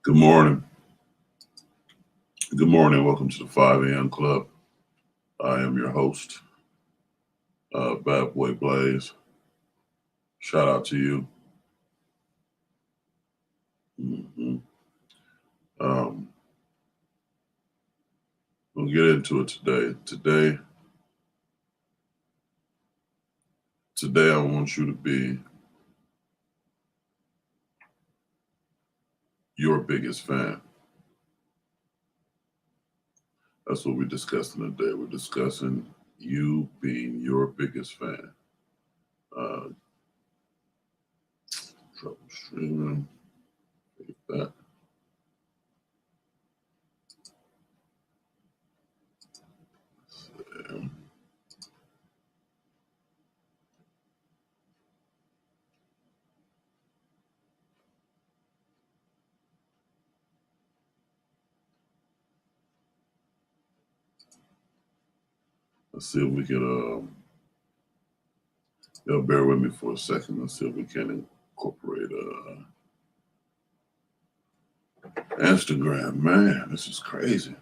Good morning. Good morning. Welcome to the 5 a.m. Club. I am your host, Bad Boy Blaze. Shout out to you. hmm Um, we'll get into it today. Today, I want you to be your biggest fan. That's what we're discussing today. We're discussing you being your biggest fan. Uh, Trouble streaming. Take that. Um, Let's see if we can. Bear with me for a second. Let's see if we can incorporate Instagram. Man, this is crazy.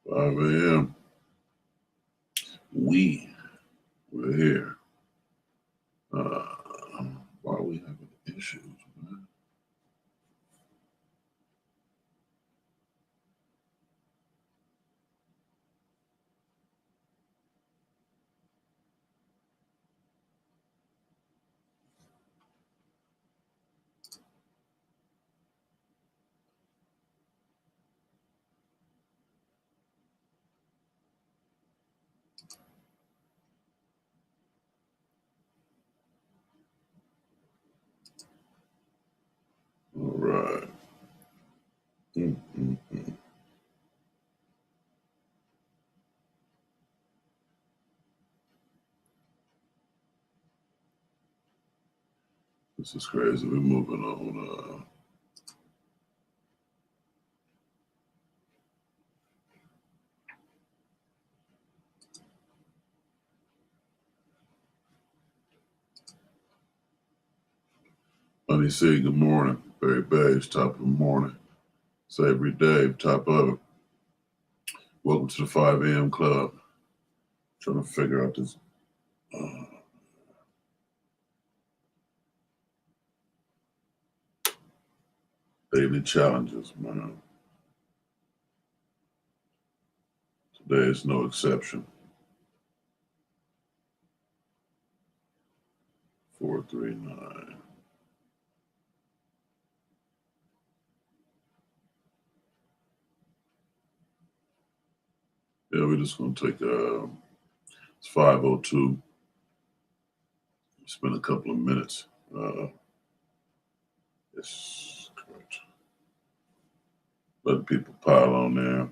Five a.m. We're here. Why are we having issues, man? All right. Mm-mm-mm. This is crazy. We're moving on. Honey C, good morning. Barry Beige, top of the morning. Savory Dave, top of it. Welcome to the 5 a.m. Club. Trying to figure out this daily challenges, man. Today is no exception. 439. Yeah, we're just gonna take it's 5:02. Spend a couple of minutes. Yes, correct. Letting people pile on there.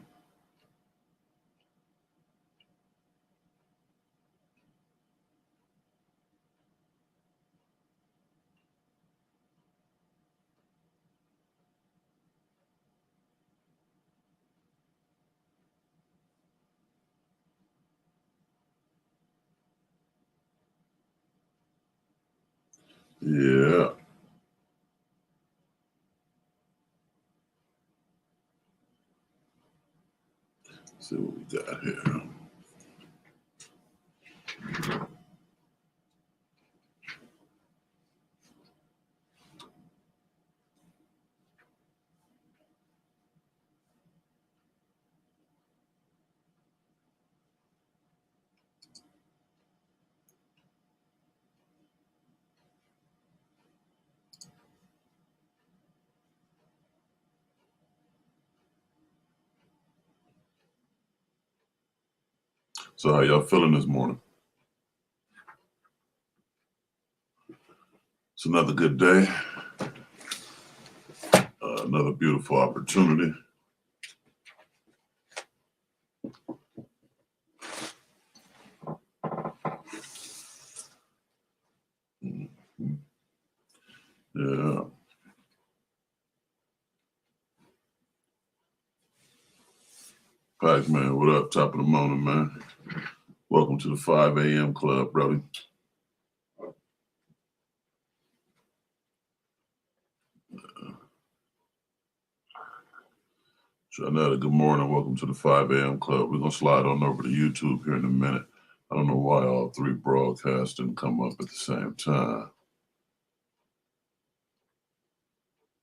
Yeah. Let's see what we got here. So how y'all feeling this morning? It's another good day. Another beautiful opportunity. Mhm. Yeah. Pac-Man, what up? Top of the morning, man. Welcome to the 5 a.m. club, brother. Janetta, good morning. Welcome to the 5 a.m. club. We're going to slide on over to YouTube here in a minute. I don't know why all three broadcasts didn't come up at the same time.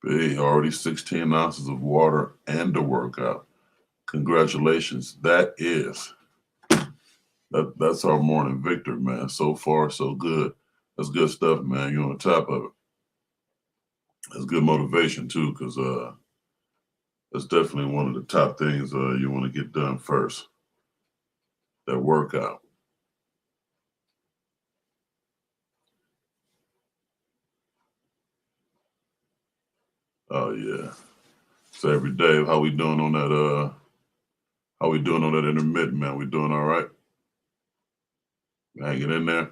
Hey, already 16 ounces of water and a workout. Congratulations. That's our morning victory, man. So far, so good. That's good stuff, man. You're on top of it. That's good motivation too, because that's definitely one of the top things you want to get done first. That workout. Oh yeah. So every day, how we doing on that? How we doing on that intermittent, man? We doing all right? Hanging in there.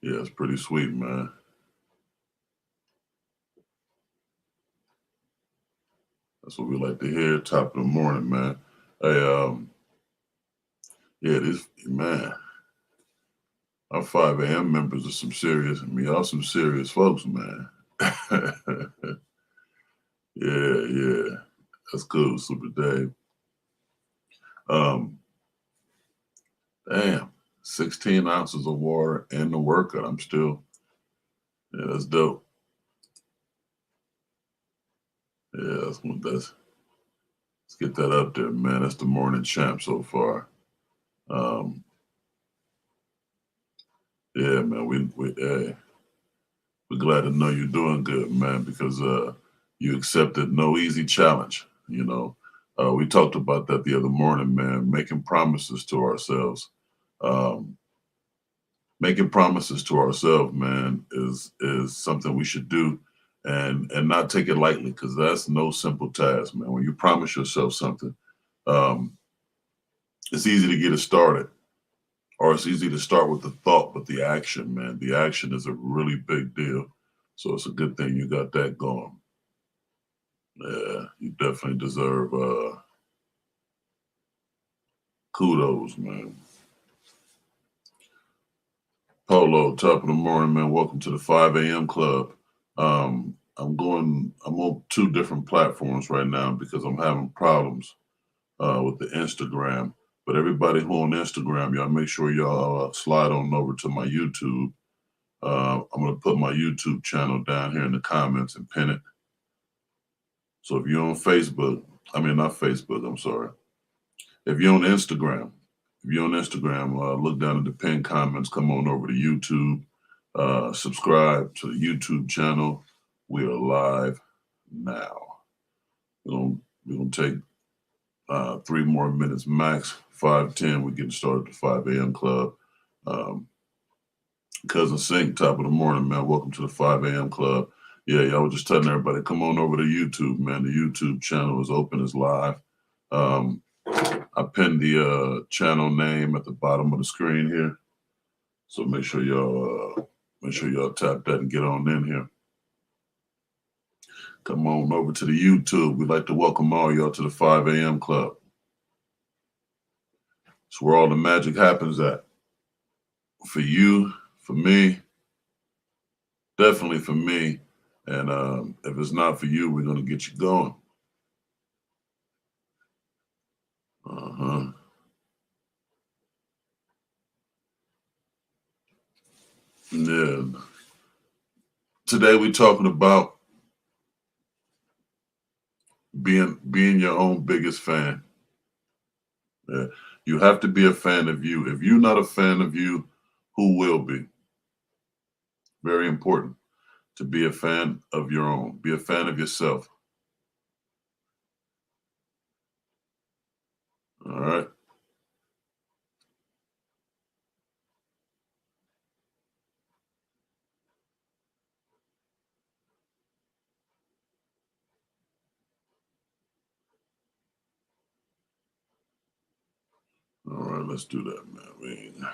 Yeah, it's pretty sweet, man. That's what we like to hear. Top of the morning, man. Hey, yeah, this man. Our 5 a.m. members are y'all some serious folks, man. Yeah. That's cool, Super Dave. Um, damn, 16 ounces of water and the workout. Yeah, that's dope. Yeah, let's get that up there, man. That's the morning champ so far. Um, yeah, man, hey, we're glad to know you're doing good, man, because you accepted no easy challenge. We talked about that the other morning, man. Making promises to ourselves. Um, Making promises to ourselves, man, is something we should do, and not take it lightly, because that's no simple task, man. When you promise yourself something, um, it's easy to get it started, or it's easy to start with the thought, but the action, man, the action is a really big deal. So it's a good thing you got that going. Yeah, you definitely deserve kudos, man. Polo, top of the morning, man. Welcome to the 5 a.m. club. I'm on two different platforms right now because I'm having problems with the Instagram. But everybody who on Instagram, y'all make sure y'all slide on over to my YouTube. I'm gonna put my YouTube channel down here in the comments and pin it. So if you're on Facebook, I mean not Facebook, I'm sorry. If you're on Instagram, look down at the pinned comments, come on over to YouTube, subscribe to the YouTube channel. We are live now. We're gonna take 3 more minutes max. 5:10, we're getting started at the 5 a.m. club. Um, Cousin Sink, top of the morning, man. Welcome to the 5 a.m. club. Yeah, y'all were just telling everybody, come on over to YouTube, man. The YouTube channel is open, is live. I pinned the channel name at the bottom of the screen here. So make sure y'all tap that and get on in here. Come on over to the YouTube. We'd like to welcome all y'all to the 5 a.m. club. It's where all the magic happens at. For you, for me, definitely for me. And if it's not for you, we're gonna get you going. Uh-huh. Yeah. Today we're talking about being your own biggest fan. Yeah. You have to be a fan of you. If you're not a fan of you, who will be? Very important. to be a fan of your own. Be a fan of yourself. All right. All right, let's do that, man.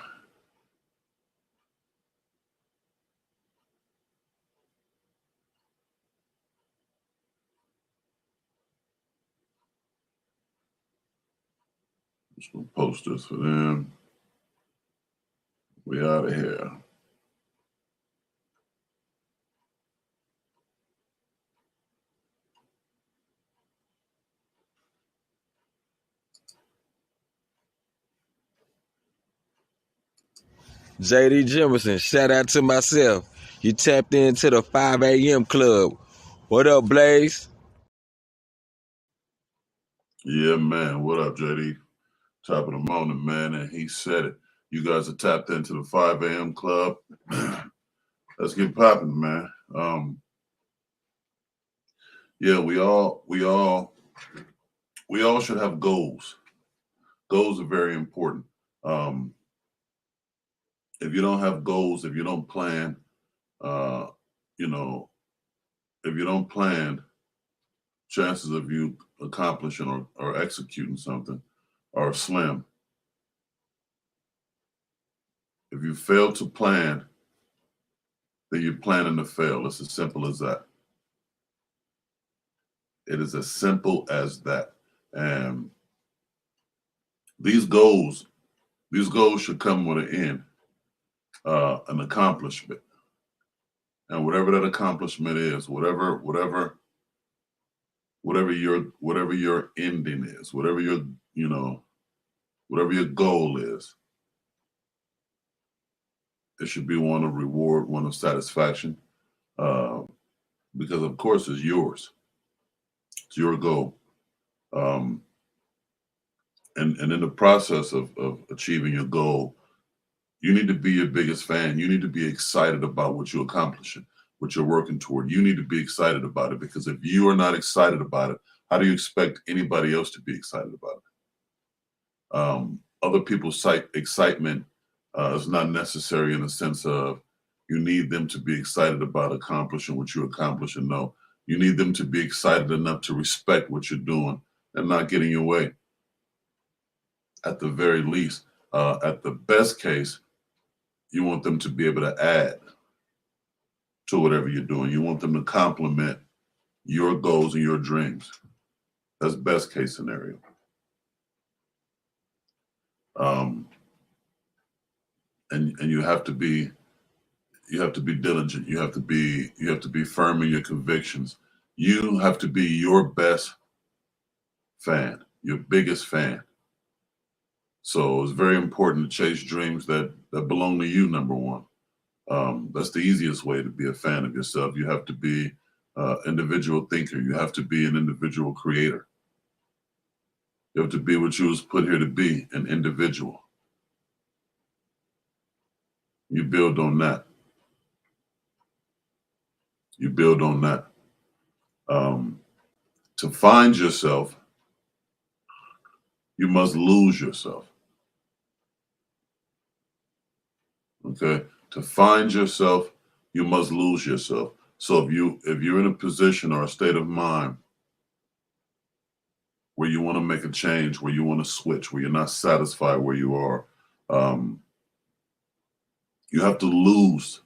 Just gonna post this for them. We out of here. JD Jimerson, shout out to myself. You tapped into the 5 a.m. club. What up, Blaze? Yeah, man. What up, JD? Top of the morning, man. And he said it. You guys are tapped into the 5 a.m. club. Let's get popping, man. Yeah, we all should have goals. Goals are very important. If you don't have goals, if you don't plan, you know, if you don't plan, chances of you accomplishing or executing something are slim. If you fail to plan, then you're planning to fail. It's as simple as that. It is as simple as that. And these goals should come with an end, an accomplishment. And whatever that accomplishment is, whatever your ending is, whatever your goal is, it should be one of reward, one of satisfaction, because of course it's yours. It's your goal. And in the process of achieving your goal, you need to be your biggest fan. You need to be excited about what you're accomplishing, what you're working toward. You need to be excited about it, because if you are not excited about it, how do you expect anybody else to be excited about it? Other people's excitement is not necessary in the sense of you need them to be excited about accomplishing what you're accomplishing. No, you need them to be excited enough to respect what you're doing and not get in your way. At the very least, at the best case, you want them to be able to add to whatever you're doing. You want them to complement your goals and your dreams. That's best case scenario. And you have to be diligent. You have to be firm in your convictions. You have to be your best fan, your biggest fan. So it's very important to chase dreams that belong to you, number one. That's the easiest way to be a fan of yourself. You have to be an individual thinker. You have to be an individual creator. You have to be what you was put here to be, an individual. You build on that. You build on that. To find yourself, you must lose yourself. Okay? To find yourself, you must lose yourself. So if you're in a position or a state of mind where you want to make a change, where you want to switch, where you're not satisfied where you are, you have to lose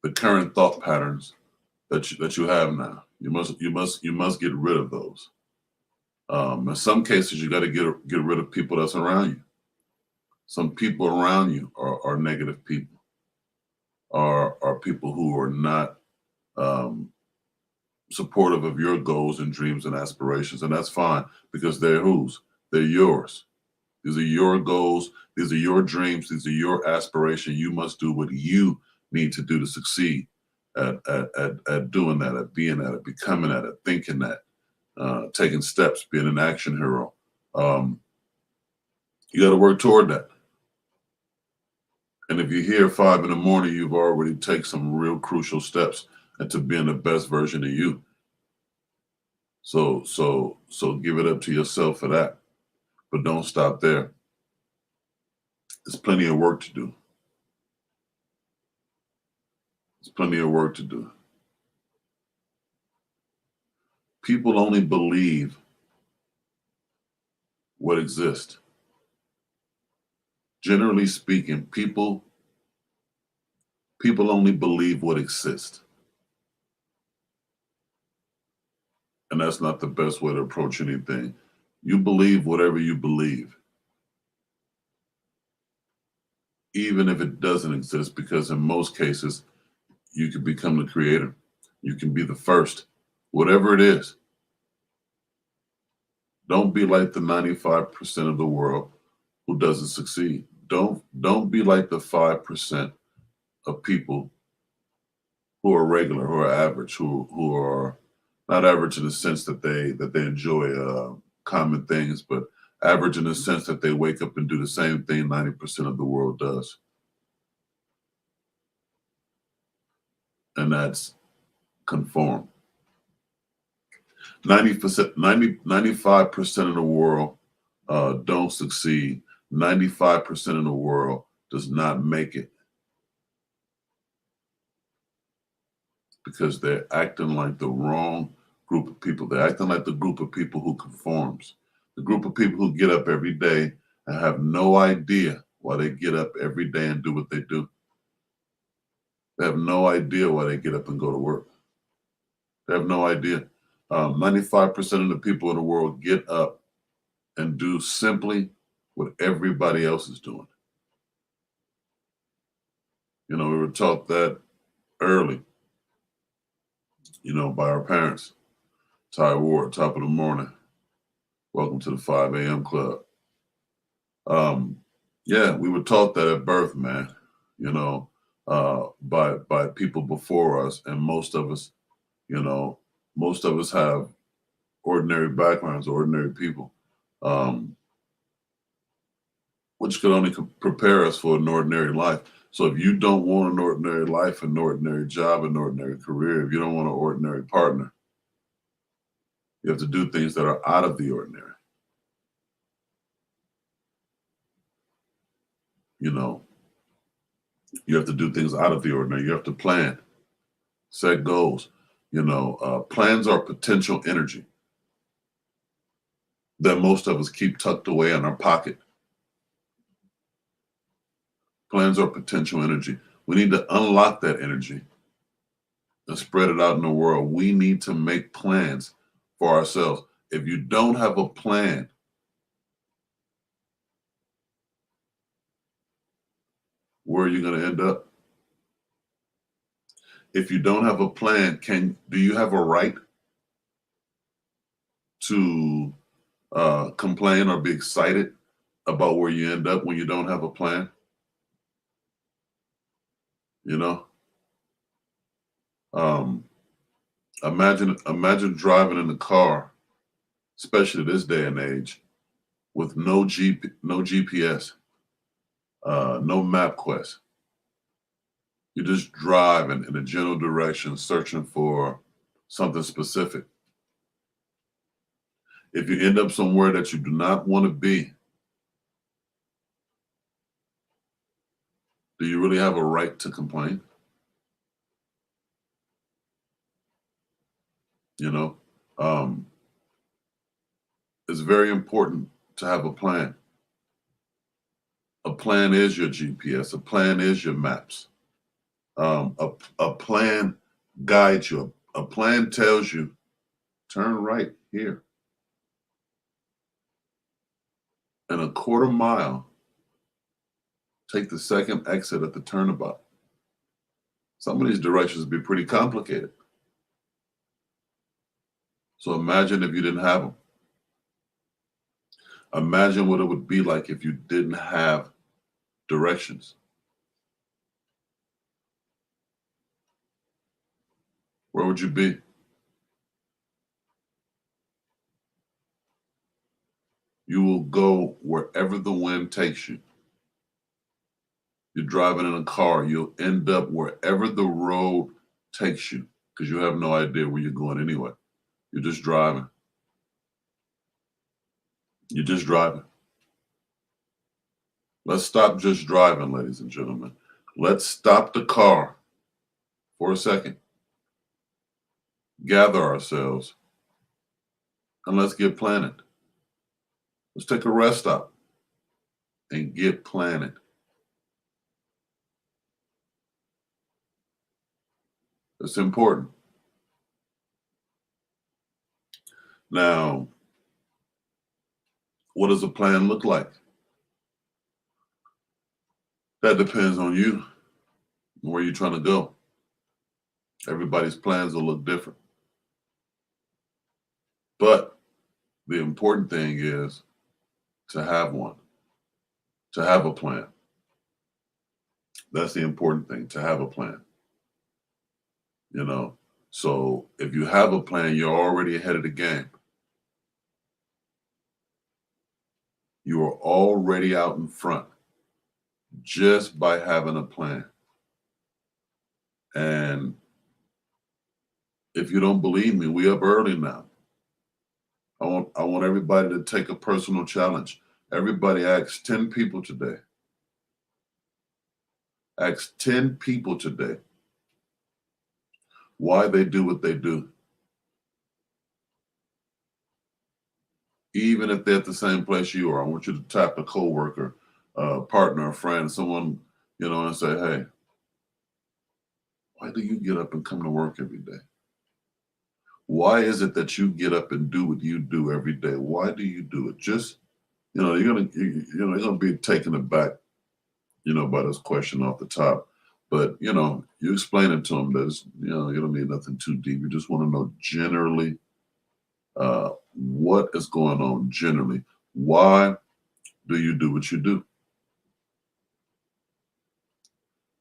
the current thought patterns that you have now. You must get rid of those. In some cases, you got to get rid of people that's around you. Some people around you are negative people, are people who are not supportive of your goals and dreams and aspirations, and that's fine, because they're whose? They're yours. These are your goals. These are your dreams. These are your aspirations. You must do what you need to do to succeed at doing that, at being at it, becoming at it, thinking that, taking steps, being an action hero. You got to work toward that. And if you're here 5 in the morning, you've already taken some real crucial steps into being the best version of you. So give it up to yourself for that. But don't stop there. There's plenty of work to do. There's plenty of work to do. People only believe what exists. Generally speaking, people only believe what exists. And that's not the best way to approach anything. You believe whatever you believe, even if it doesn't exist, because in most cases, you can become the creator. You can be the first, whatever it is. Don't be like the 95% of the world who doesn't succeed. Don't be like the 5% of people who are regular, who are average, who are not average in the sense that they enjoy common things, but average in the sense that they wake up and do the same thing 90% of the world does. And that's conform. 90%, 95% of the world don't succeed. 95% of the world does not make it because they're acting like the wrong group of people. They're acting like the group of people who conforms. The group of people who get up every day and have no idea why they get up every day and do what they do. They have no idea why they get up and go to work. They have no idea. 95% of the people in the world get up and do simply what everybody else is doing. We were taught that early, by our parents. Ty Ward, top of the morning. Welcome to the 5 a.m. club. Yeah, we were taught that at birth, man, by people before us. And most of us have ordinary backgrounds, ordinary people, which could only prepare us for an ordinary life. So if you don't want an ordinary life, an ordinary job, an ordinary career, if you don't want an ordinary partner, you have to do things that are out of the ordinary. You have to do things out of the ordinary. You have to plan, set goals. Plans are potential energy that most of us keep tucked away in our pocket. Plans are potential energy. We need to unlock that energy and spread it out in the world. We need to make plans for ourselves. If you don't have a plan, where are you going to end up? If you don't have a plan, do you have a right to complain or be excited about where you end up when you don't have a plan? Um, imagine driving in the car, especially this day and age, with no GPS, no MapQuest. You're just driving in a general direction, searching for something specific. If you end up somewhere that you do not want to be, do you really have a right to complain? It's very important to have a plan. A plan is your GPS. A plan is your maps. A plan guides you. A plan tells you, turn right here. And a quarter mile, take the second exit at the turnabout. Some of these directions would be pretty complicated. So imagine if you didn't have them. Imagine what it would be like if you didn't have directions. Where would you be? You will go wherever the wind takes you. You're driving in a car, you'll end up wherever the road takes you because you have no idea where you're going anyway. You're just driving. You're just driving. Let's stop just driving, ladies and gentlemen. Let's stop the car for a second, gather ourselves, and let's get planted. Let's take a rest stop and get planted. It's important. Now, what does a plan look like? That depends on you, where you're trying to go. Everybody's plans will look different. But the important thing is to have one, to have a plan. That's the important thing, to have a plan. You know, so if you have a plan, you're already ahead of the game. You are already out in front just by having a plan. And if you don't believe me, we up early now. I want everybody to take a personal challenge. Everybody ask 10 people today. Ask 10 people today why they do what they do. Even if they're at the same place you are, I want you to tap a coworker, partner, a friend, someone, and say, hey, why do you get up and come to work every day? Why is it that you get up and do what you do every day? Why do you do it? Just, you're gonna be taken aback, by this question off the top. But you explain it to them that it's, you don't need nothing too deep. You just want to know generally what is going on generally. Why do you do what you do?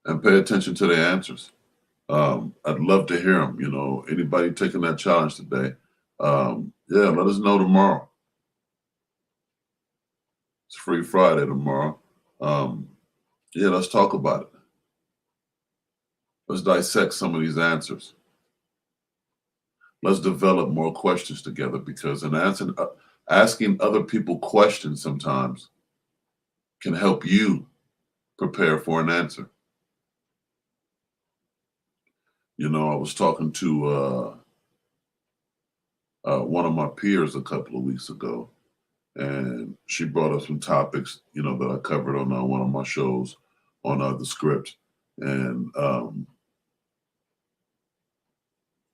And pay attention to their answers. I'd love to hear them. Anybody taking that challenge today, let us know tomorrow. It's Free Friday tomorrow. Let's talk about it. Let's dissect some of these answers. Let's develop more questions together, because asking other people questions sometimes can help you prepare for an answer. I was talking to one of my peers a couple of weeks ago, and she brought up some topics, that I covered on one of my shows on The Script. And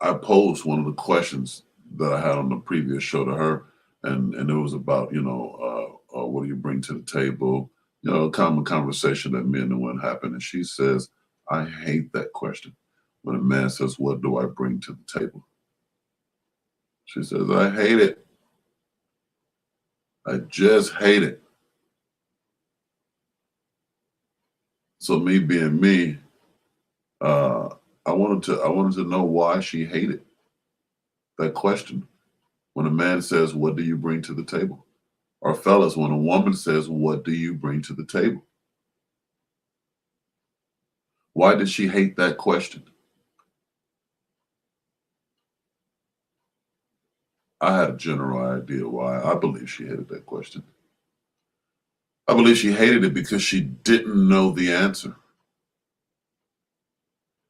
I posed one of the questions that I had on the previous show to her, and it was about, what do you bring to the table? A common conversation that men and women happen. And she says, I hate that question. When a man says, what do I bring to the table? She says, I hate it. I just hate it. So me being me, I wanted to know why she hated that question. When a man says, what do you bring to the table? Or fellas, when a woman says, what do you bring to the table? Why did she hate that question? I had a general idea why. I believe she hated that question. I believe she hated it because she didn't know the answer.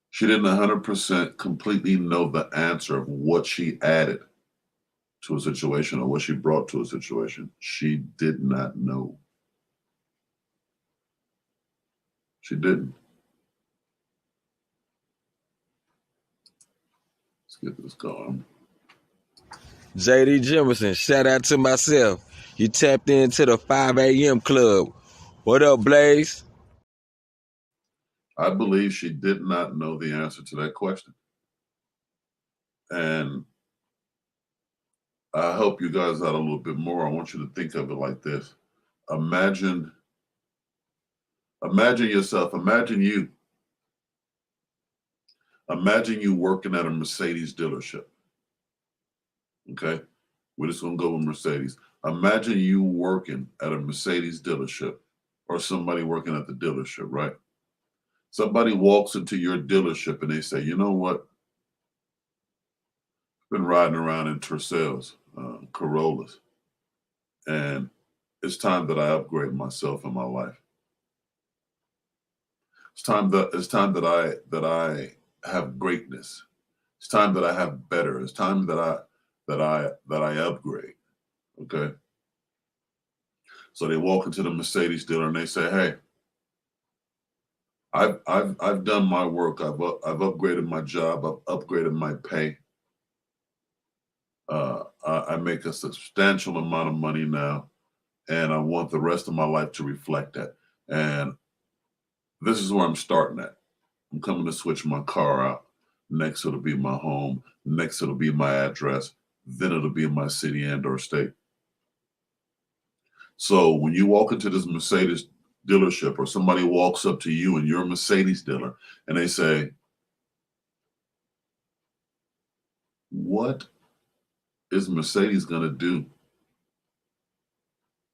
She didn't 100% completely know the answer of what she added to a situation or what she brought to a situation. She did not know. She didn't. Let's get this going. JD Jimerson, shout out to myself. You tapped into the 5 a.m. club. What up, Blaze? I believe she did not know the answer to that question. And I help you guys out a little bit more. I want you to think of it like this. Imagine yourself, imagine you working at a Mercedes dealership. Okay? We're just going to go with Mercedes. Imagine you working at a Mercedes dealership, or somebody working at the dealership, right? Somebody walks into your dealership and they say, you know what? I've been riding around in Tercels, Corollas, and it's time that I upgrade myself in my life. It's time that I have greatness. It's time that I have better. It's time that I upgrade. Okay. So they walk into the Mercedes dealer and they say, "Hey, I've done my work. I've upgraded my job. I've upgraded my pay. I make a substantial amount of money now, and I want the rest of my life to reflect that. And this is where I'm starting at. I'm coming to switch my car out. Next, it'll be my home. Next, it'll be my address. Then it'll be my city and/or state." So when you walk into this Mercedes dealership, or somebody walks up to you and you're a Mercedes dealer, and they say, "What is Mercedes going to do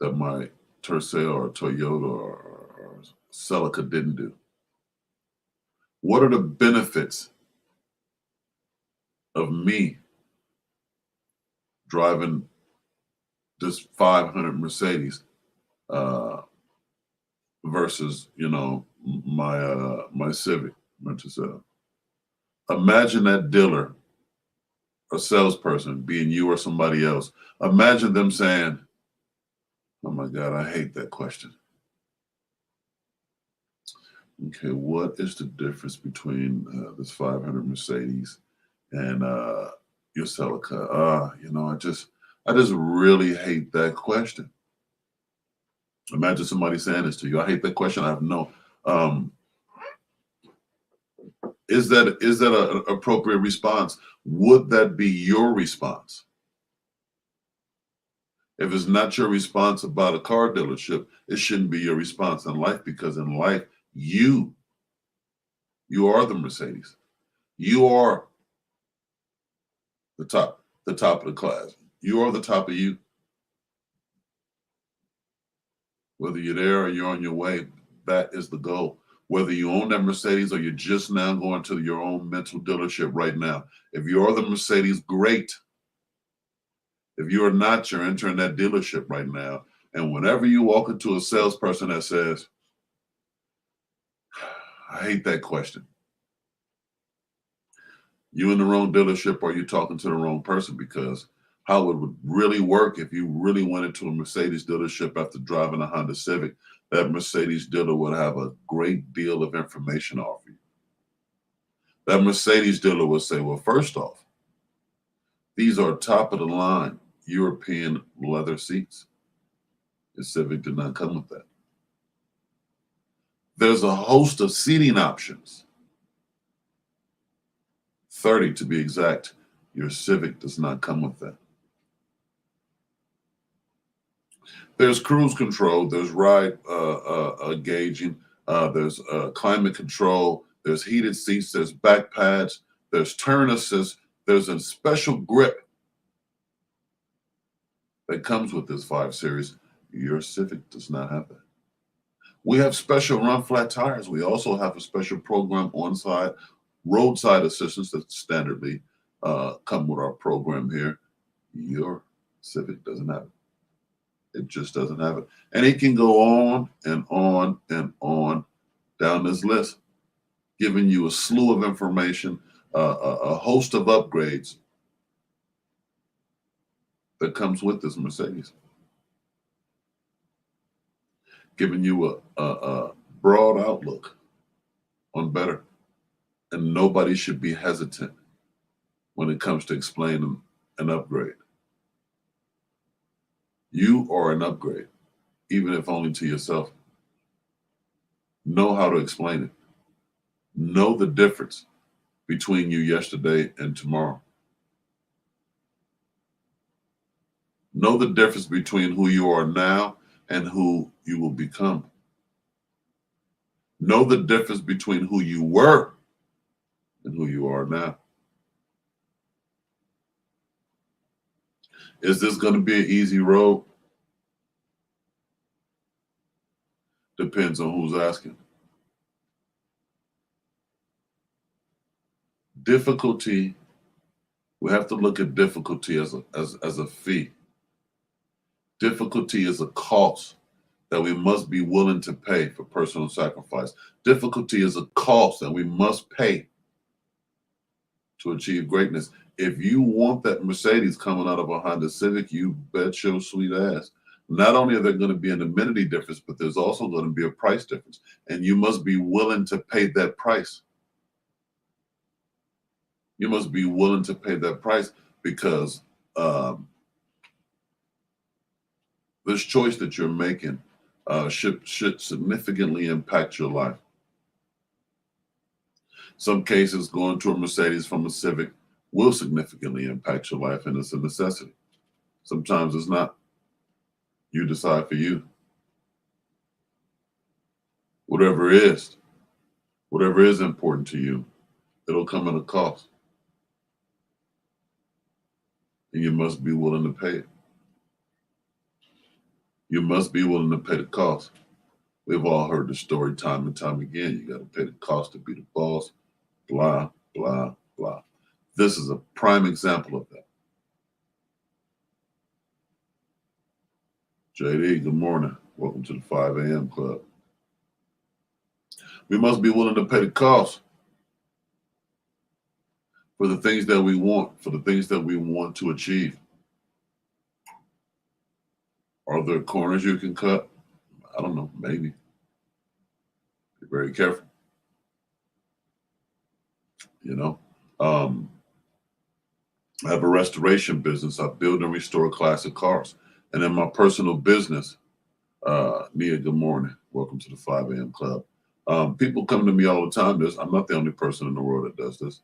that my Tercel or Toyota or Celica didn't do? What are the benefits of me driving this 500 Mercedes uh, versus, my Civic, my Tercel?" Imagine that dealer, a salesperson, being you or somebody else. Imagine them saying, "Oh my God, I hate that question. Okay, what is the difference between this 500 Mercedes and your Celica?" I just really hate that question. Imagine somebody saying this to you. "I hate that question. I have no." Um, is that an appropriate response? Would that be your response? If it's not your response about a car dealership, it shouldn't be your response in life, because in life, you are the Mercedes. You are the top of the class. You are the top of you. Whether you're there or you're on your way, that is the goal. Whether you own that Mercedes or you're just now going to your own mental dealership right now. If you are the Mercedes, great. If you are not, you're entering that dealership right now. And whenever you walk into a salesperson that says, "I hate that question," you in the wrong dealership, or you talking to the wrong person, because how it would really work, if you really went into a Mercedes dealership after driving a Honda Civic, that Mercedes dealer would have a great deal of information to offer you. That Mercedes dealer would say, "Well, first off, these are top of the line European leather seats. The Civic did not come with that. There's a host of seating options, 30 to be exact. Your Civic does not come with that. There's cruise control, there's ride gauging, there's climate control, there's heated seats, there's back pads, there's turn assist, there's a special grip that comes with this 5 Series. Your Civic does not have that. We have special run flat tires. We also have a special program on-side roadside assistance that standardly come with our program here. Your Civic doesn't have it. It just doesn't have it. And it can go on and on and on down this list, giving you a slew of information, a host of upgrades that comes with this Mercedes, giving you a broad outlook on better. And nobody should be hesitant when it comes to explaining an upgrade. You are an upgrade, even if only to yourself. Know how to explain it. Know the difference between you yesterday and tomorrow. Know the difference between who you are now and who you will become. Know the difference between who you were and who you are now. Is this going to be an easy road? Depends on who's asking. Difficulty, we have to look at difficulty as a fee. Difficulty is a cost that we must be willing to pay for personal sacrifice. Difficulty is a cost that we must pay to achieve greatness. If you want that Mercedes coming out of a Honda Civic, you bet your sweet ass. Not only are there going to be an amenity difference, but there's also going to be a price difference. And you must be willing to pay that price. You must be willing to pay that price because this choice that you're making should significantly impact your life. Some cases, going to a Mercedes from a Civic will significantly impact your life, and it's a necessity. Sometimes it's not. You decide for you. Whatever is important to you, it'll come at a cost. And you must be willing to pay it. You must be willing to pay the cost. We've all heard the story time and time again. You got to pay the cost to be the boss, blah, blah, blah. This is a prime example of that. JD, good morning. Welcome to the 5 a.m. club. We must be willing to pay the cost for the things that we want, for the things that we want to achieve. Are there corners you can cut? I don't know, maybe. Be very careful. You know, I have a restoration business. I build and restore classic cars. And in my personal business, Nia, good morning. Welcome to the 5 a.m. club. People come to me all the time. I'm not the only person in the world that does this.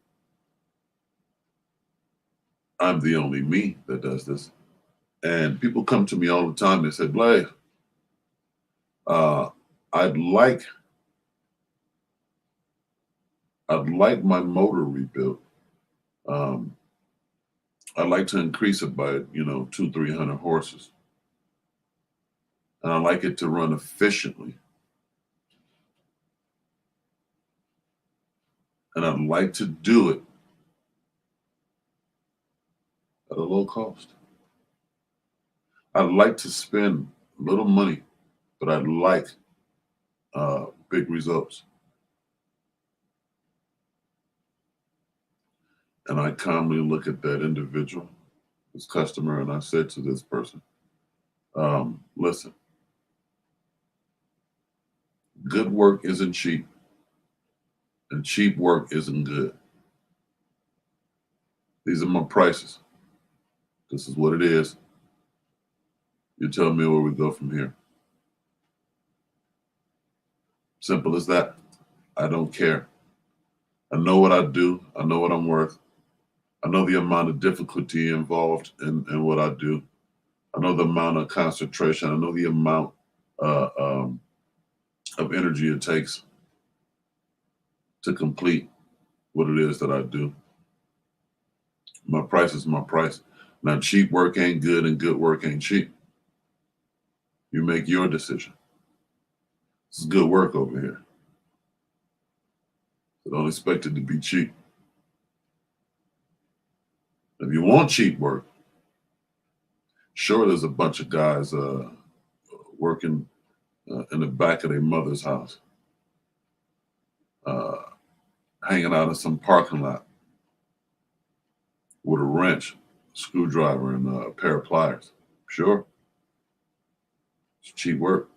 I'm the only me that does this. And people come to me all the time. They say, Blaze, I'd like my motor rebuilt. I'd like to increase it by, 200-300 horses. And I'd like it to run efficiently. And I'd like to do it at a low cost. I'd like to spend little money, but I'd like big results. And I calmly look at that individual, this customer, and I said to this person, listen, good work isn't cheap, and cheap work isn't good. These are my prices. This is what it is. You tell me where we go from here. Simple as that. I don't care. I know what I do. I know what I'm worth. I know the amount of difficulty involved in what I do. I know the amount of concentration. I know the amount of energy it takes to complete what it is that I do. My price is my price. Now, cheap work ain't good and good work ain't cheap. You make your decision. This is good work over here. So don't expect it to be cheap. If you want cheap work, sure, there's a bunch of guys working in the back of their mother's house, hanging out in some parking lot with a wrench, screwdriver, and a pair of pliers. Sure, it's cheap work.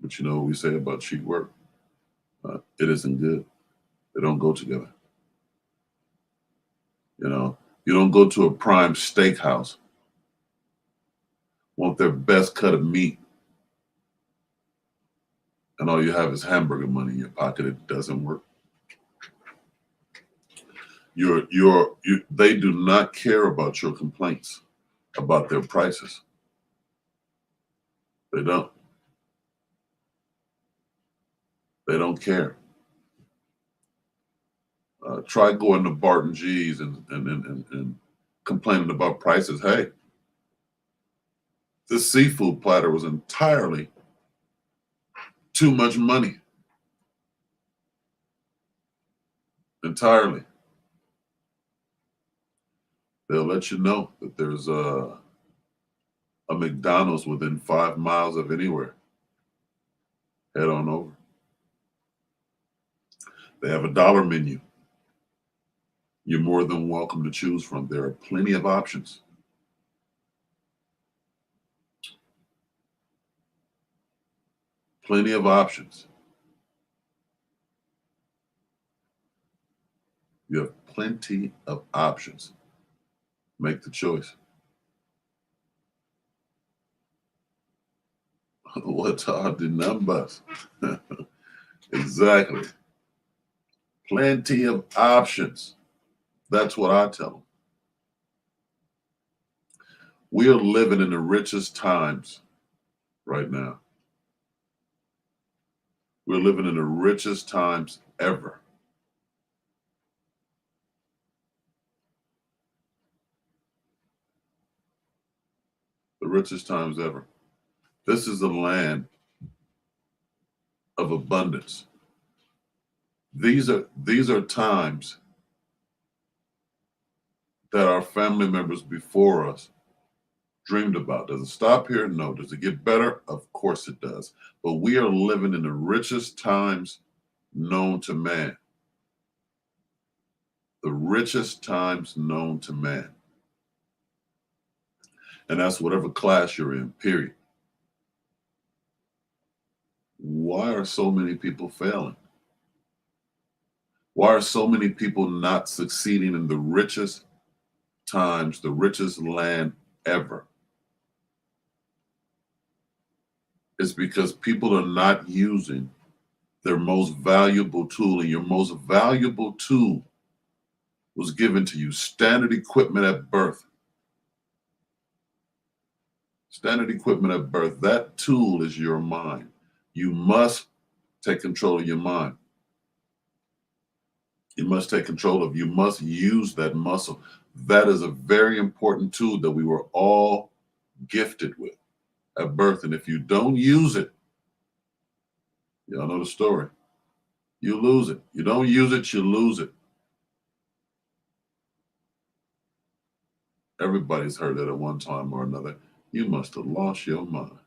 But you know what we say about cheap work? It isn't good. They don't go together. You don't go to a prime steakhouse, want their best cut of meat, and all you have is hamburger money in your pocket. It doesn't work. They do not care about your complaints about their prices. They don't. They don't care. Try going to Barton G's and complaining about prices. Hey, this seafood platter was entirely too much money. Entirely. They'll let you know that there's a McDonald's within 5 miles of anywhere. Head on over. They have a dollar menu. You're more than welcome to choose from. There are plenty of options. Plenty of options. You have plenty of options. Make the choice. What are the numbers? Exactly. Plenty of options. That's what I tell them. We are living in the richest times right now. We're living in the richest times ever. The richest times ever. This is a land of abundance. These are times that our family members before us dreamed about. Does it stop here? No. Does it get better? Of course it does. But we are living in the richest times known to man. The richest times known to man. And that's whatever class you're in, period. Why are so many people failing? Why are so many people not succeeding in the richest times, the richest land ever? It's because people are not using their most valuable tool, and your most valuable tool was given to you. Standard equipment at birth. Standard equipment at birth. That tool is your mind. You must take control of your mind. You must take control of, you must use that muscle. That is a very important tool that we were all gifted with at birth. And if you don't use it, y'all know the story. You lose it. You don't use it, you lose it. Everybody's heard that at one time or another. You must have lost your mind.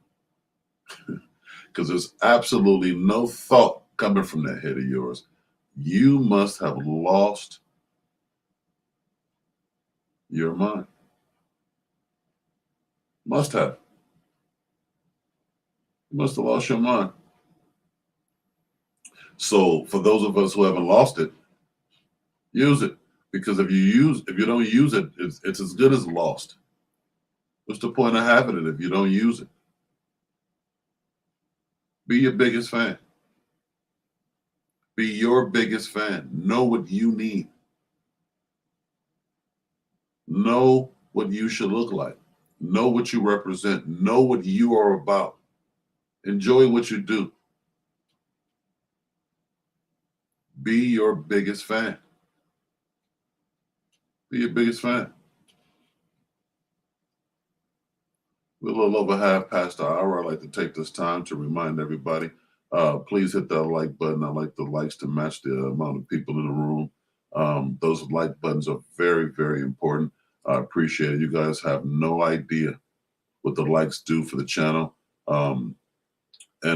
Because there's absolutely no thought coming from that head of yours. You must have lost your mind. Must have. You must have lost your mind. So for those of us who haven't lost it, use it. Because if you don't use it, it's as good as lost. What's the point of having it if you don't use it? Be your biggest fan. Be your biggest fan. Know what you need. Know what you should look like. Know what you represent. Know what you are about. Enjoy what you do. Be your biggest fan. Be your biggest fan. We're a little over half past the hour. I'd like to take this time to remind everybody, please hit that like button. I like the likes to match the amount of people in the room. Those like buttons are very, very important. I appreciate it. You guys have no idea what the likes do for the channel. And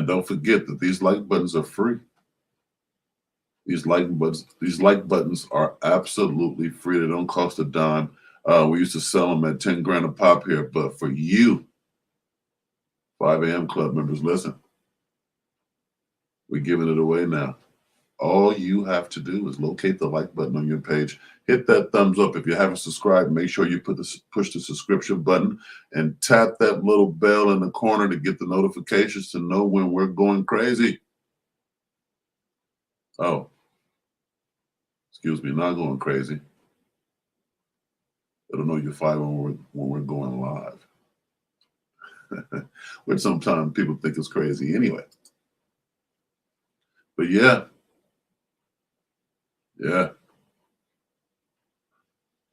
don't forget that these like buttons are free. These like buttons are absolutely free. They don't cost a dime. We used to sell them at 10 grand a pop here, but for you, 5 a.m. Club members, listen, we're giving it away now. All you have to do is locate the like button on your page, hit that thumbs up. If you haven't subscribed, make sure you push the subscription button and tap that little bell in the corner to get the notifications to know when we're going crazy. Oh, excuse me, not going crazy. It'll know you're 5 when we're going live. Which sometimes people think is crazy anyway. But yeah.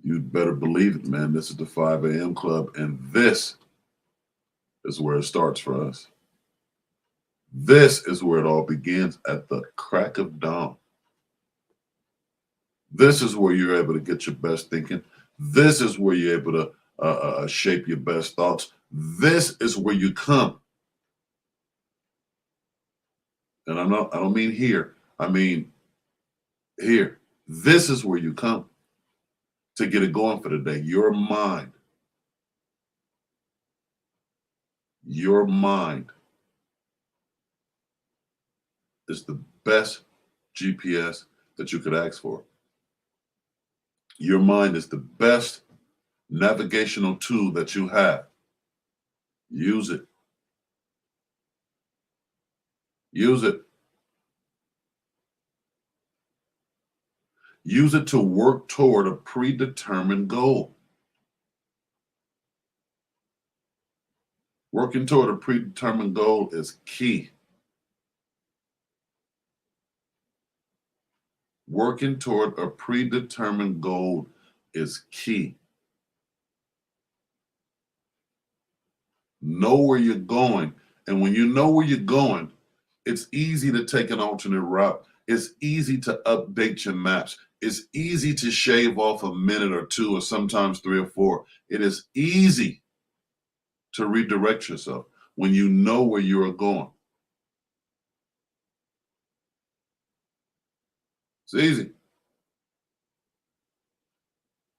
You'd better believe it, man. This is the 5 a.m. Club, and this is where it starts for us. This is where it all begins, at the crack of dawn. This is where you're able to get your best thinking. This is where you're able to shape your best thoughts. This is where you come. And I don't mean here. I mean here. This is where you come to get it going for the day. Your mind is the best GPS that you could ask for. Your mind is the best navigational tool that you have. Use it. Use it. Use it to work toward a predetermined goal. Working toward a predetermined goal is key. Working toward a predetermined goal is key. Know where you're going. And when you know where you're going, it's easy to take an alternate route. It's easy to update your maps. It's easy to shave off a minute or two, or sometimes 3 or 4. It is easy to redirect yourself when you know where you are going. It's easy.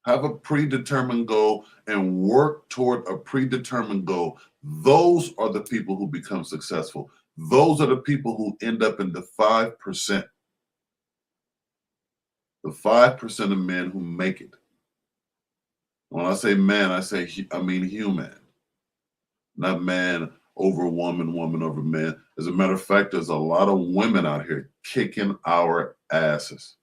Have a predetermined goal and work toward a predetermined goal. Those are the people who become successful. Those are the people who end up in the 5%. The 5% of men who make it. When I say man, I mean human. Not man over woman, woman over man. As a matter of fact, there's a lot of women out here kicking our asses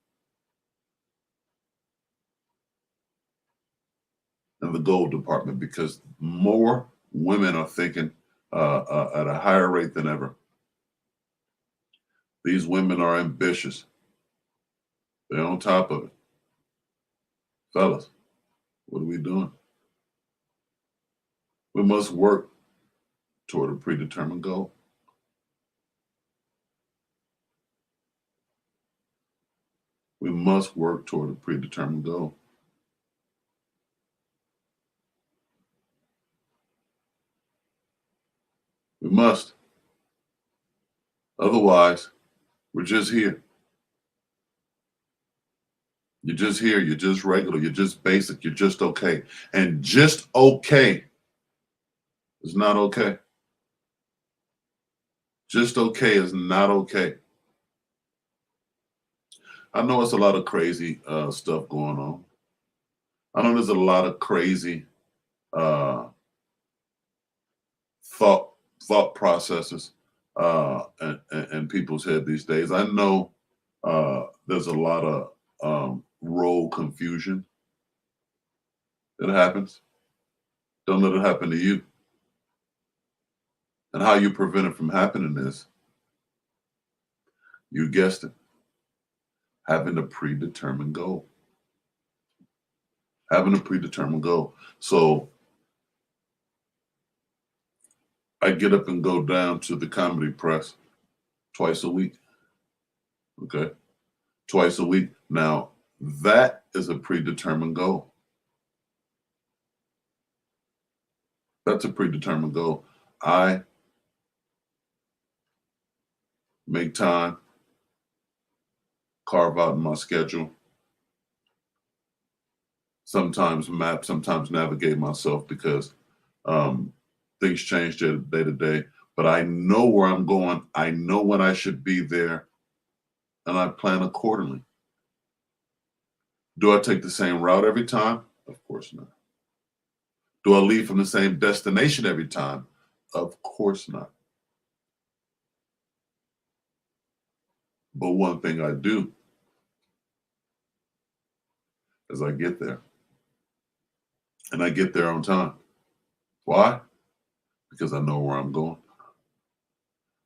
in the gold department because more women are thinking at a higher rate than ever. These women are ambitious. They're on top of it. Fellas, what are we doing? We must work toward a predetermined goal. We must work toward a predetermined goal. We must. Otherwise, we're just here. You're just here. You're just regular. You're just basic. You're just okay. And just okay is not okay. Just okay is not okay. I know it's a lot of crazy stuff going on. I know there's a lot of crazy uh, thought processes in people's head these days. I know there's a lot of role confusion that happens. Don't let it happen to you. And how you prevent it from happening is, you guessed it, having a predetermined goal. Having a predetermined goal. So I get up and go down to the Comedy Press twice a week. Okay. Twice a week. Now, that is a predetermined goal. That's a predetermined goal. I make time, carve out in my schedule, sometimes map, sometimes navigate myself because things change day to day. But I know where I'm going. I know when I should be there, and I plan accordingly. Do I take the same route every time? Of course not. Do I leave from the same destination every time? Of course not. But one thing I do is I get there. And I get there on time. Why? Because I know where I'm going.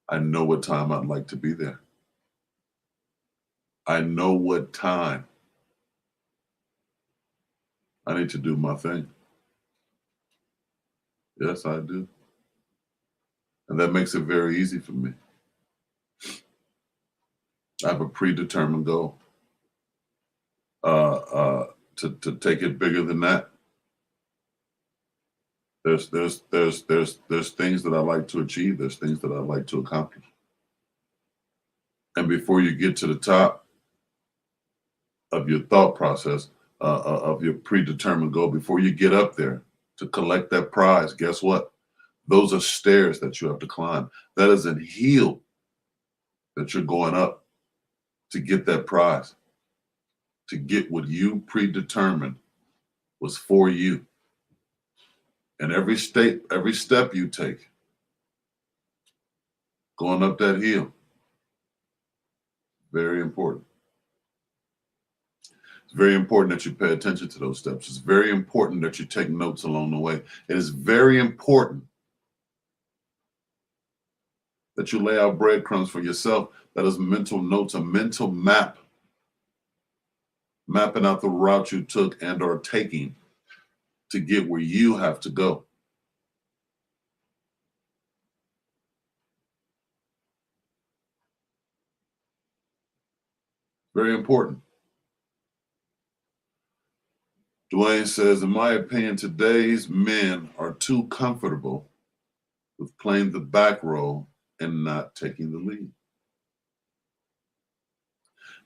I know what time I'd like to be there. I know what time I need to do my thing. Yes, I do. And that makes it very easy for me. I have a predetermined goal. to take it bigger than that. There's things that I like to achieve. There's things that I like to accomplish. And before you get to the top of your thought process, of your predetermined goal, before you get up there to collect that prize, guess what? Those are stairs that you have to climb. That is a hill that you're going up to get that prize, to get what you predetermined was for you. And every step you take going up that hill, very important. It's very important that you pay attention to those steps. It's very important that you take notes along the way. It is very important that you lay out breadcrumbs for yourself. That is mental notes, a mental map, mapping out the route you took and are taking to get where you have to go. Very important. Dwayne says, in my opinion, today's men are too comfortable with playing the back role and not taking the lead.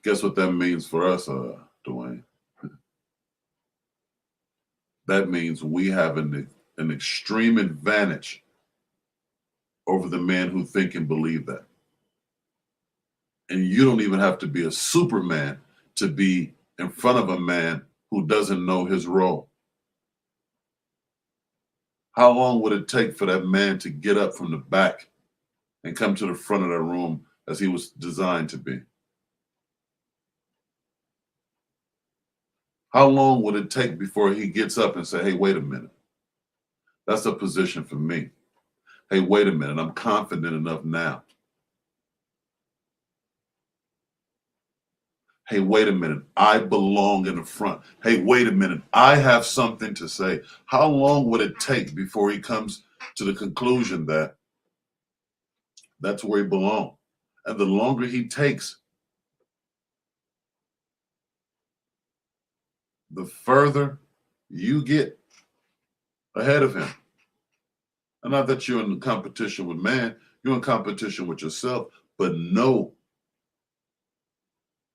Guess what that means for us, Dwayne? That means we have an extreme advantage over the men who think and believe that. And you don't even have to be a Superman to be in front of a man who doesn't know his role. How long would it take for that man to get up from the back and come to the front of that room as he was designed to be? How long would it take before he gets up and say, hey, wait a minute, that's a position for me. Hey, wait a minute, I'm confident enough now. Hey, wait a minute, I belong in the front. Hey, wait a minute, I have something to say. How long would it take before he comes to the conclusion that that's where he belongs? And the longer he takes, the further you get ahead of him. And not that you're in competition with man, you're in competition with yourself, but know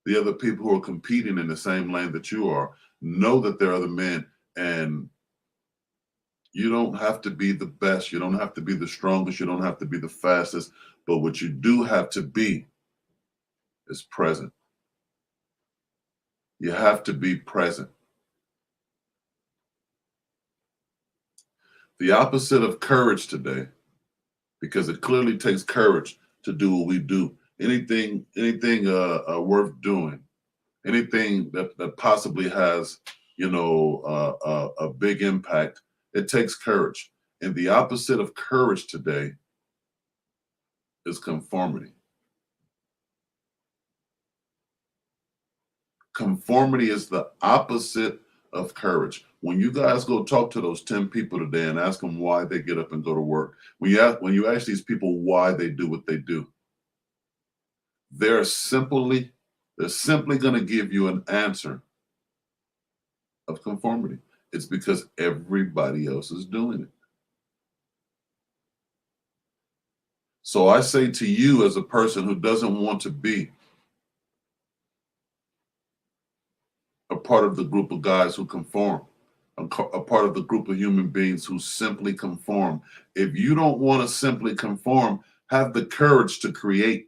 the other people who are competing in the same lane that you are. Know that there are other men, and you don't have to be the best. You don't have to be the strongest. You don't have to be the fastest. But what you do have to be is present. You have to be present. The opposite of courage today, because it clearly takes courage to do what we do. Anything worth doing, anything that possibly has, a big impact, it takes courage. And the opposite of courage today is conformity. Conformity is the opposite of courage. When you guys go talk to those 10 people today and ask them why they get up and go to work, when you ask these people why they do what they do, they're simply going to give you an answer of conformity. It's because everybody else is doing it. So I say to you, as a person who doesn't want to be a part of the group of guys who conform, a part of the group of human beings who simply conform, if you don't want to simply conform, have the courage to create.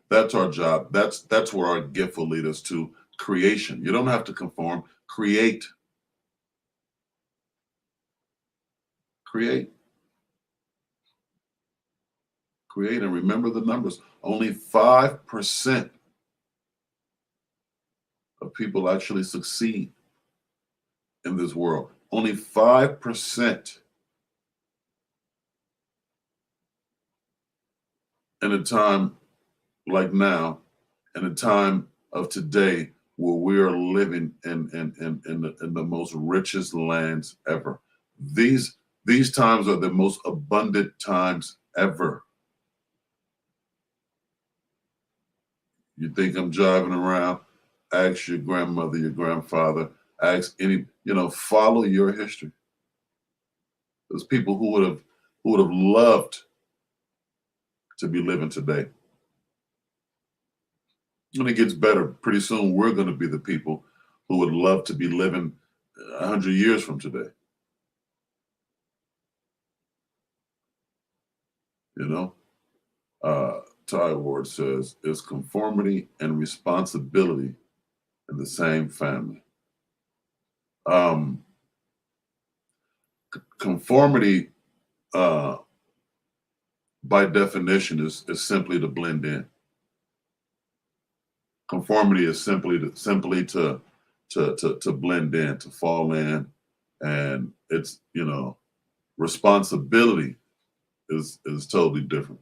That's our job. That's where our gift will lead us to, creation. You don't have to conform. Create. Create. Create, and remember the numbers. Only 5% of people actually succeed in this world. Only 5%. In a time like now, in a time of today, where we are living in the most richest lands ever. These times are the most abundant times ever. You think I'm driving around ask your grandmother, your grandfather, ask any, follow your history. There's people who would have loved to be living today. When it gets better, pretty soon we're going to be the people who would love to be living 100 years from today. Ty Ward says, is conformity and responsibility in the same family? Conformity, by definition, is simply to blend in. Conformity is simply to blend in, to fall in, and it's responsibility is totally different.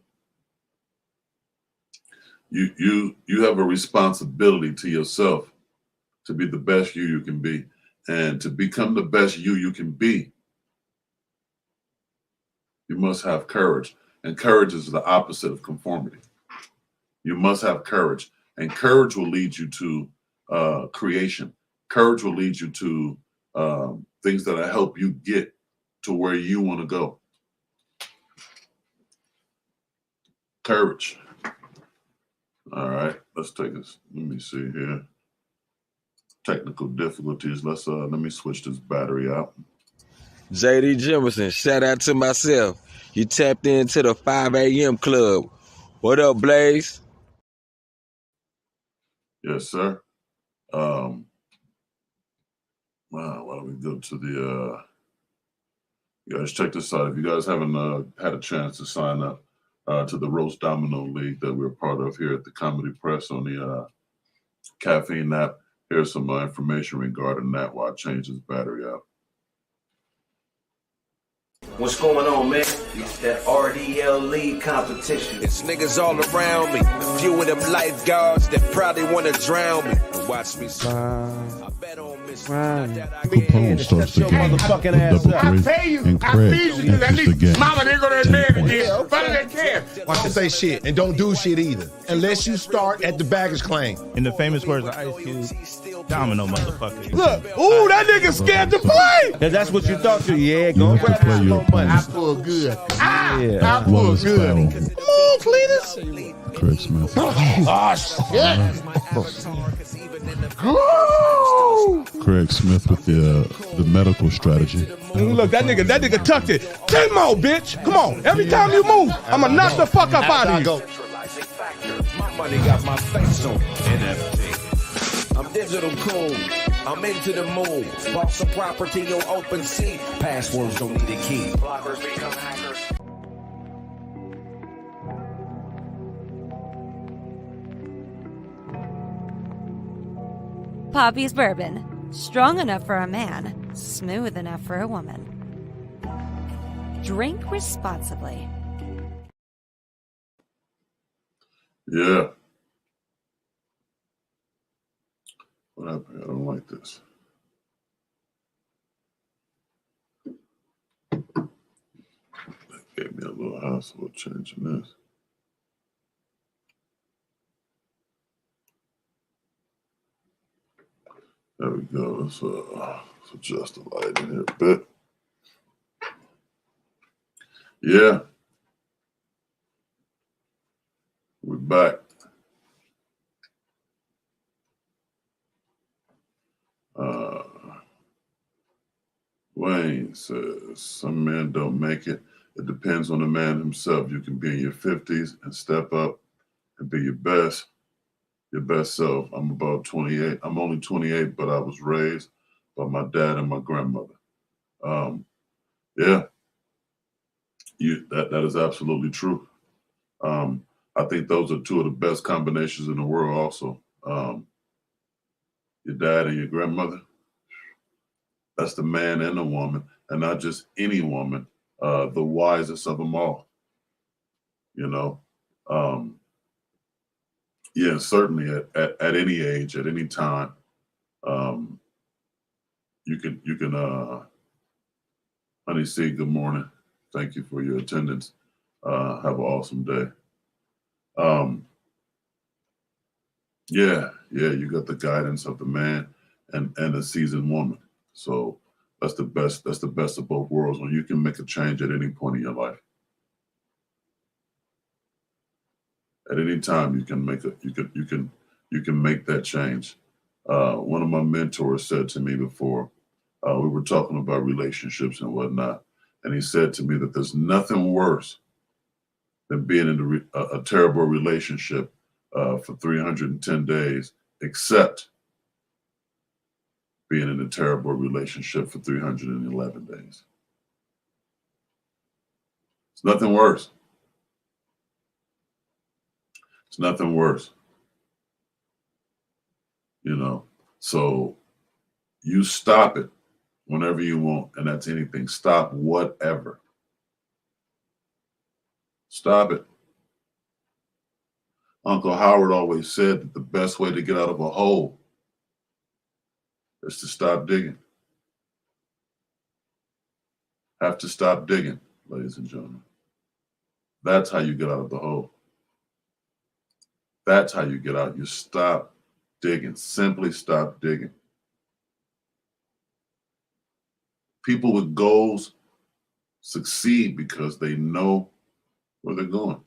You have a responsibility to yourself to be the best you can be, and to become the best you can be. You must have courage, and courage is the opposite of conformity. You must have courage, and courage will lead you to creation. Courage will lead you to things that will help you get to where you want to go. Courage. All right, let's take this. Let me see here. Technical difficulties. Let me switch this battery out. JD Jimerson, shout out to myself. You tapped into the 5 a.m. club. What up, Blaze? Yes, sir. Why don't we go to the you guys check this out. If you guys haven't had a chance to sign up to the Roast Domino League that we're part of here at the Comedy Press on the Caffeine app, here's some information regarding that while I change this battery out. What's going on, man? It's that RDL League competition. It's niggas all around me. A few of them lifeguards that probably want to drown me. Watch me. I bet on Miss. Capone starts the game with double three, and Craig enters the game. Mama, they go to that man again. Better than care. Watch to say shit and don't do shit either, unless you start at the baggage claim. In the famous words of Ice Cube, domino motherfucker. Look, ooh, that nigga scared to play. That's what you thought to, yeah. You Go have to grab play some your more money. I pull good. Yeah. I pull Wallace good. Battle, Come on, Cletus. Craig Smith. Oh, shit. Craig Smith with the medical strategy. Look, that nigga tucked it. 10 more, bitch. Come on. Every time you move, I'ma knock the fuck up out of you. My money got my face on NFT. I'm digital cool. I'm into the moon. Bought some property on OpenSea. Passwords don't need a key. Bloggers become hackers. Poppy's Bourbon. Strong enough for a man, smooth enough for a woman. Drink responsibly. Yeah. What happened? I don't like this. That gave me a little hassle of changing this. There we go. Let's adjust the light in here a bit. Yeah. We're back. Wayne says, some men don't make it. It depends on the man himself. You can be in your 50s and step up and be your best self. I'm about 28. I'm only 28, but I was raised by my dad and my grandmother. Yeah, that is absolutely true. I think those are two of the best combinations in the world also. Your dad and your grandmother. That's the man and the woman, and not just any woman, the wisest of them all. Yeah, certainly at any age, at any time, you can Honey C, good morning. Thank you for your attendance. Have an awesome day. Yeah, Yeah, you got the guidance of the man and a seasoned woman. So that's the best of both worlds, when you can make a change at any point in your life. At any time you can make that change. One of my mentors said to me before, we were talking about relationships and whatnot, and he said to me that there's nothing worse than being in a terrible relationship for 310 days, except being in a terrible relationship for 311 days. It's nothing worse. It's nothing worse. You know, so you stop it whenever you want, and that's anything. Stop whatever. Stop it. Uncle Howard always said that the best way to get out of a hole is to stop digging. Have to stop digging, ladies and gentlemen. That's how you get out of the hole. That's how you get out. You stop digging. Simply stop digging. People with goals succeed because they know where they're going.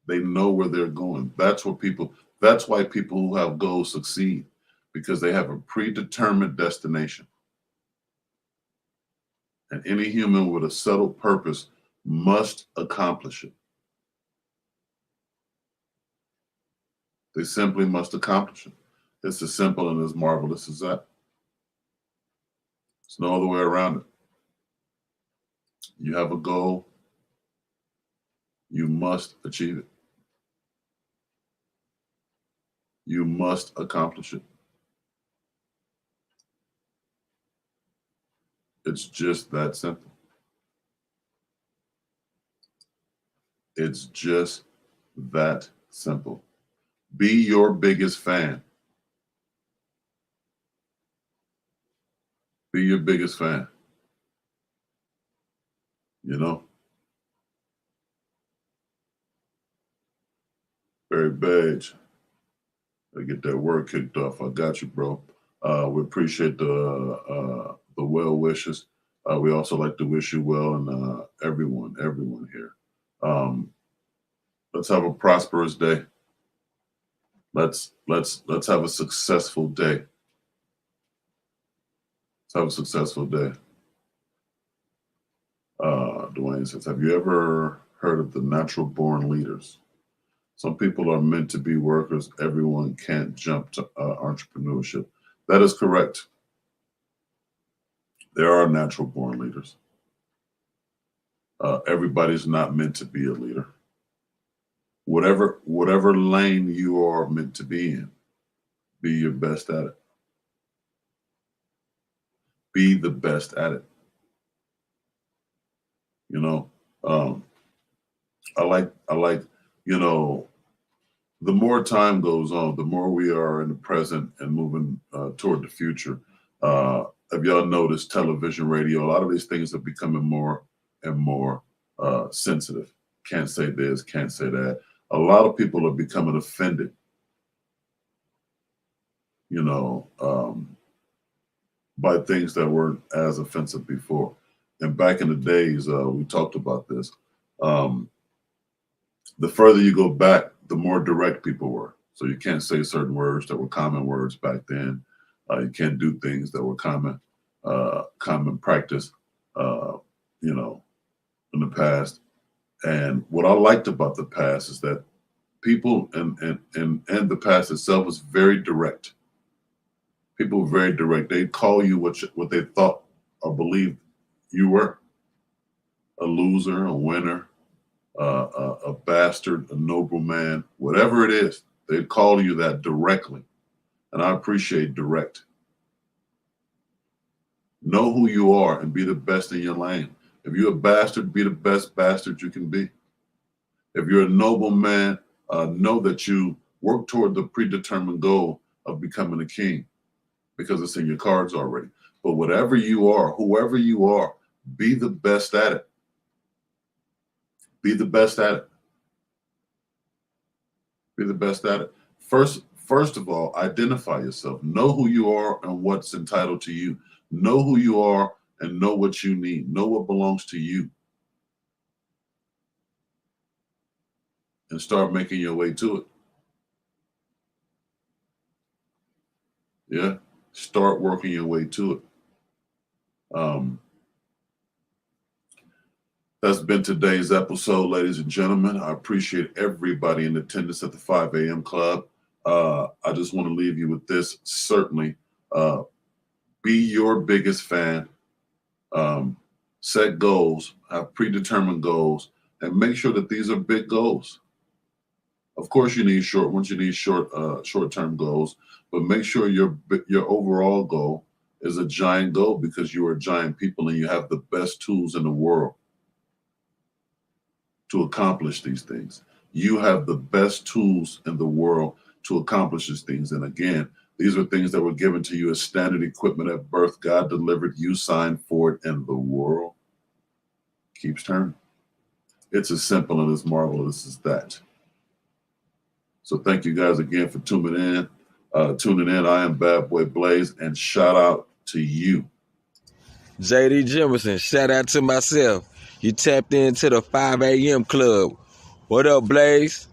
They know where they're going. That's why people who have goals succeed, because they have a predetermined destination. And any human with a settled purpose must accomplish it. They simply must accomplish it. It's as simple and as marvelous as that. There's no other way around it. You have a goal, you must achieve it. You must accomplish it. It's just that simple. It's just that simple. Be your biggest fan. Be your biggest fan. You know? Barry Beige. I get that word kicked off. I got you, bro. We appreciate the well wishes. We also like to wish you well, and everyone here. Let's have a prosperous day. Let's have a successful day. Let's have a successful day. Dwayne says, have you ever heard of the natural born leaders? Some people are meant to be workers. Everyone can't jump to entrepreneurship. That is correct. There are natural born leaders. Everybody's not meant to be a leader. Whatever lane you are meant to be in, be your best at it. Be the best at it. You know, I like, you know, the more time goes on, the more we are in the present and moving toward the future. Have y'all noticed television, radio, a lot of these things are becoming more and more sensitive. Can't say this, can't say that. A lot of people are becoming offended, you know, by things that weren't as offensive before. And back in the days, we talked about this. The further you go back, the more direct people were. So you can't say certain words that were common words back then. You can't do things that were common practice, you know, in the past. And what I liked about the past is that people and the past itself was very direct. People were very direct. They'd call you what they thought or believed you were. A loser, a winner, a bastard, a nobleman, whatever it is, they'd call you that directly. And I appreciate direct. Know who you are and be the best in your lane. If you're a bastard, be the best bastard you can be. If you're a nobleman, know that you work toward the predetermined goal of becoming a king, because it's in your cards already. But whatever you are, whoever you are, be the best at it. Be the best at it. Be the best at it. First of all, identify yourself. Know who you are and what's entitled to you. Know who you are and know what you need. Know what belongs to you. And start making your way to it. Yeah. Start working your way to it. That's been today's episode, ladies and gentlemen. I appreciate everybody in attendance at the 5 a.m. Club. I just want to leave you with this. Certainly, be your biggest fan. Set goals, have predetermined goals, and make sure that these are big goals. Of course, you need short ones. You need short-term goals, but make sure your overall goal is a giant goal, because you are giant people and you have the best tools in the world to accomplish these things. You have the best tools in the world to accomplish these things. And again, these are things that were given to you as standard equipment at birth. God delivered, you signed for it, and the world keeps turning. It's as simple and as marvelous as that. So thank you guys again for tuning in. I am Bad Boy Blaze, and shout out to you. JD Jimerson, shout out to myself. You tapped into the 5 a.m. Club. What up, Blaze?